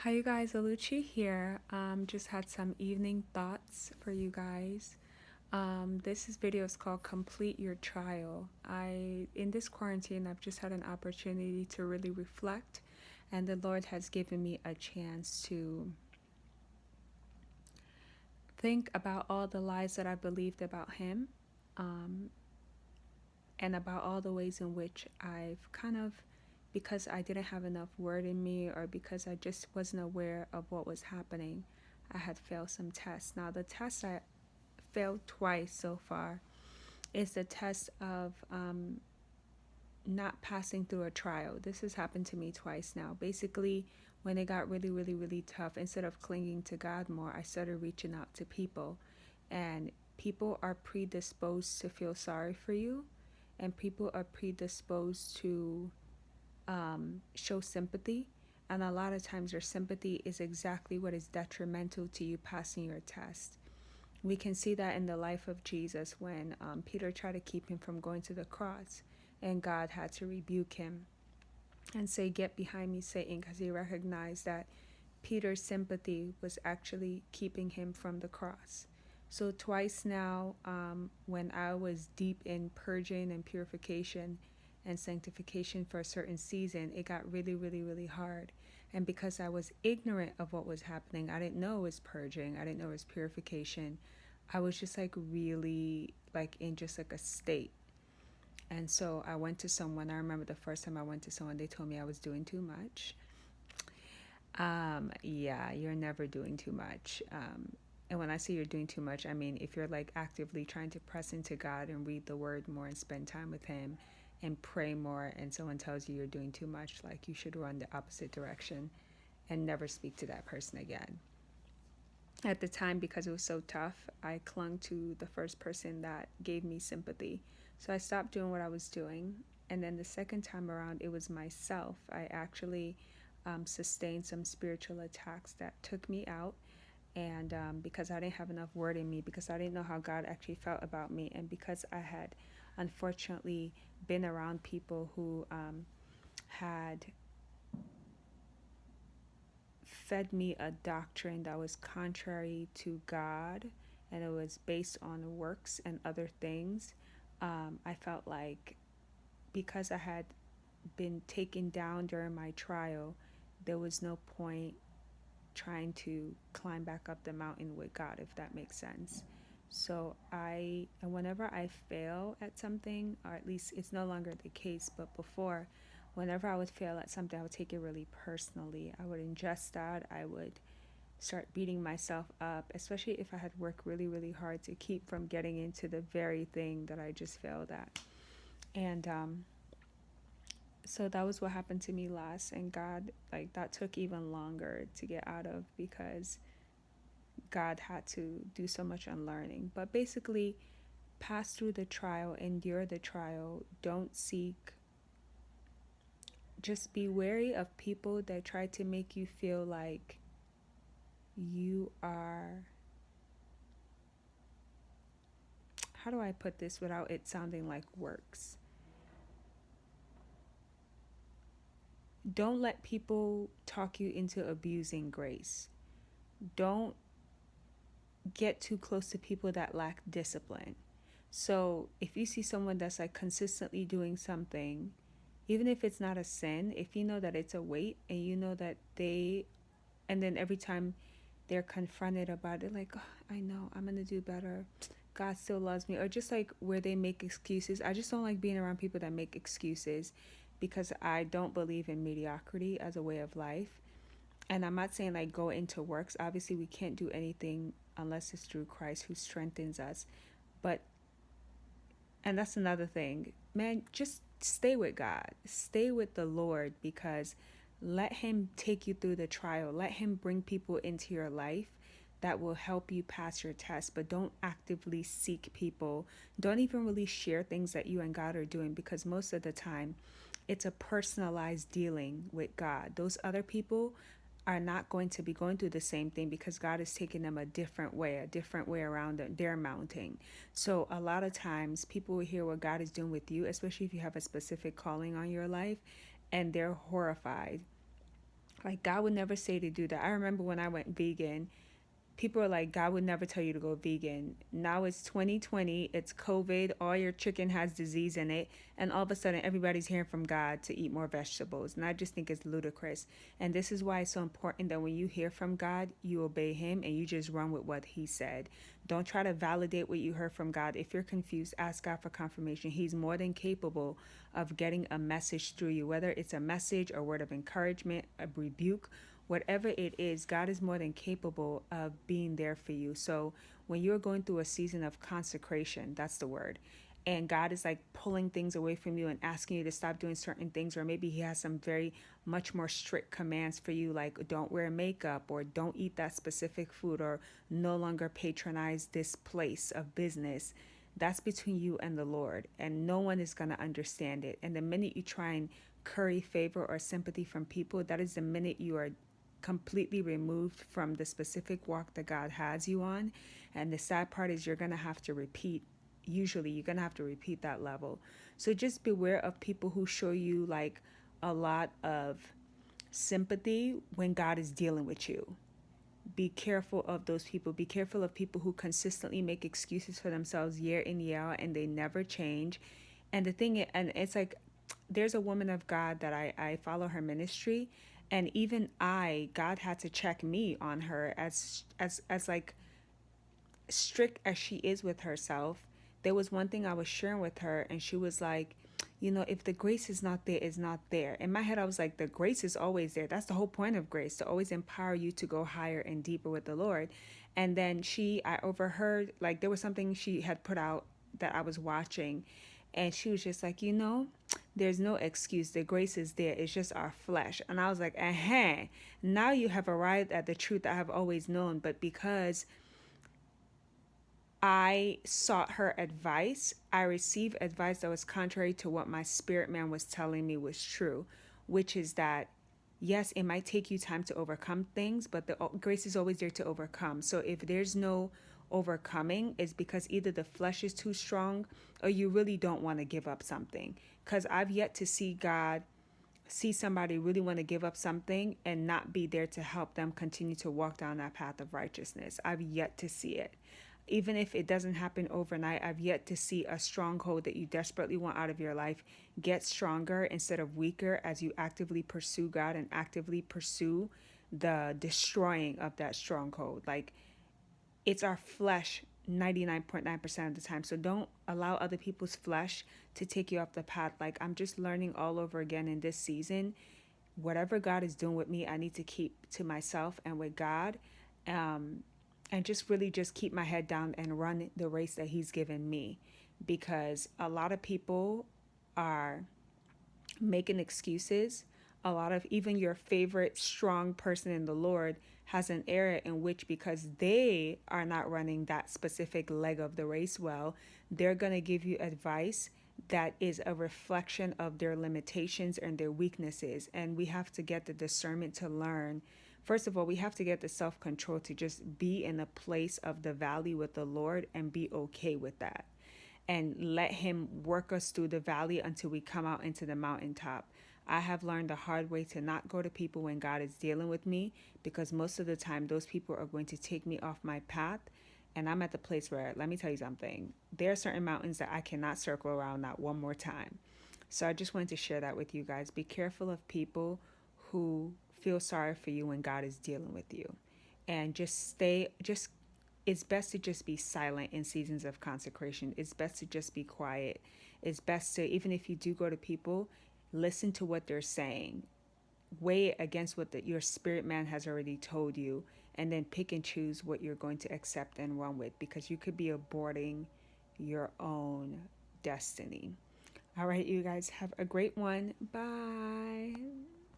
Hi, you guys. Aluchi here. Just had some evening thoughts for you guys. This video is called "Complete Your Trial." In this quarantine, I've just had an opportunity to really reflect, and the Lord has given me a chance to think about all the lies that I believed about Him, um, and about all the ways in which I've because I didn't have enough word in me, or because I just wasn't aware of what was happening, I had failed some tests. Now, the test I failed twice so far is the test of not passing through a trial. This has happened to me twice now. Basically, when it got really, really, really tough, instead of clinging to God more, I started reaching out to people. And people are predisposed to feel sorry for you, and people are predisposed to show sympathy. And a lot of times, your sympathy is exactly what is detrimental to you passing your test. We can see that in the life of Jesus when Peter tried to keep him from going to the cross, and God had to rebuke him and say, "Get behind me, Satan," because he recognized that Peter's sympathy was actually keeping him from the cross. So, twice now, when I was deep in purging and purification and sanctification for a certain season, it got really, really, really hard. And because I was ignorant of what was happening, I didn't know it was purging, I didn't know it was purification. I was just like really like in just like a state. And so I went to someone. I remember the first time I went to someone, they told me I was doing too much. Yeah, you're never doing too much. And when I say you're doing too much, I mean if you're like actively trying to press into God and read the word more and spend time with Him and pray more, and someone tells you you're doing too much, like you should run the opposite direction and never speak to that person again. At the time, because it was so tough, I clung to the first person that gave me sympathy. So I stopped doing what I was doing. And then the second time around, it was myself. I actually sustained some spiritual attacks that took me out. And because I didn't have enough word in me, because I didn't know how God actually felt about me, and because I had unfortunately been around people who had fed me a doctrine that was contrary to God, and it was based on works and other things. I felt like because I had been taken down during my trial, there was no point trying to climb back up the mountain with God, if that makes sense. So and whenever I fail at something, or at least it's no longer the case, but before, whenever I would fail at something, I would take it really personally. I would ingest that. I would start beating myself up, especially if I had worked really, really hard to keep from getting into the very thing that I just failed at. And so that was what happened to me last. And God, like, that took even longer to get out of, because God had to do so much unlearning. But basically, pass through the trial, endure the trial, don't seek. Just be wary of people that try to make you feel like you are, how do I put this without it sounding like works? Don't let people talk you into abusing grace. Don't get too close to people that lack discipline. So if you see someone that's like consistently doing something, even if it's not a sin, if you know that it's a weight, and you know that and then every time they're confronted about it, like, oh, I know, I'm going to do better. God still loves me. Or just like where they make excuses. I just don't like being around people that make excuses, because I don't believe in mediocrity as a way of life. And I'm not saying like go into works. Obviously, we can't do anything unless it's through Christ who strengthens us. But, and that's another thing, man, just stay with God, stay with the Lord, because let Him take you through the trial. Let Him bring people into your life that will help you pass your test, but don't actively seek people. Don't even really share things that you and God are doing, because most of the time it's a personalized dealing with God. Those other people are not going to be going through the same thing, because God is taking them a different way around their mounting. So a lot of times people will hear what God is doing with you, especially if you have a specific calling on your life, and they're horrified Like, God would never say to do that. I remember when I went vegan, people are like, God would never tell you to go vegan. Now it's 2020, it's COVID, all your chicken has disease in it, and all of a sudden everybody's hearing from God to eat more vegetables. And I just think it's ludicrous. And this is why it's so important that when you hear from God, you obey Him and you just run with what He said. Don't try to validate what you heard from God. If you're confused, ask God for confirmation. He's more than capable of getting a message through you, whether it's a message, a word of encouragement, a rebuke, whatever it is. God is more than capable of being there for you. So when you're going through a season of consecration, that's the word, and God is like pulling things away from you and asking you to stop doing certain things, or maybe He has some very much more strict commands for you, like don't wear makeup, or don't eat that specific food, or no longer patronize this place of business. That's between you and the Lord, and no one is going to understand it. And the minute you try and curry favor or sympathy from people, that is the minute you are completely removed from the specific walk that God has you on. And the sad part is you're going to have to repeat. Usually, you're going to have to repeat that level. So just beware of people who show you like a lot of sympathy when God is dealing with you. Be careful of those people. Be careful of people who consistently make excuses for themselves year in, year out, and they never change. And the thing, and it's like, there's a woman of God that I follow her ministry, and even God had to check me on her, as like strict as she is with herself. There was one thing I was sharing with her, and she was like, if the grace is not there, it's not there. In my head, I was like, the grace is always there. That's the whole point of grace, to always empower you to go higher and deeper with the Lord. And then I overheard, like, there was something she had put out that I was watching, and she was just like, there's no excuse. The grace is there. It's just our flesh. And I was like, now you have arrived at the truth I have always known. But because I sought her advice, I received advice that was contrary to what my spirit man was telling me was true, which is that, yes, it might take you time to overcome things, but the grace is always there to overcome. So if there's no overcoming, it's because either the flesh is too strong or you really don't want to give up something. Because I've yet to see somebody really want to give up something and not be there to help them continue to walk down that path of righteousness. I've yet to see it. Even if it doesn't happen overnight, I've yet to see a stronghold that you desperately want out of your life get stronger instead of weaker as you actively pursue God and actively pursue the destroying of that stronghold. Like, it's our flesh 99.9% of the time. So don't allow other people's flesh to take you off the path. Like, I'm just learning all over again in this season. Whatever God is doing with me, I need to keep to myself and with God. And just really just keep my head down and run the race that He's given me, because a lot of people are making excuses. A lot of even your favorite strong person in the Lord has an area in which, because they are not running that specific leg of the race well, they're going to give you advice that is a reflection of their limitations and their weaknesses. And we have to get the discernment to learn. First of all, we have to get the self-control to just be in a place of the valley with the Lord and be okay with that. And let Him work us through the valley until we come out into the mountaintop. I have learned the hard way to not go to people when God is dealing with me, because most of the time those people are going to take me off my path. And I'm at the place where, let me tell you something, there are certain mountains that I cannot circle around not one more time. So I just wanted to share that with you guys. Be careful of people who feel sorry for you when God is dealing with you. And it's best to just be silent in seasons of consecration. It's best to just be quiet. It's best to, even if you do go to people, listen to what they're saying. Weigh it against what your spirit man has already told you, and then pick and choose what you're going to accept and run with, because you could be aborting your own destiny. All right, you guys have a great one. Bye.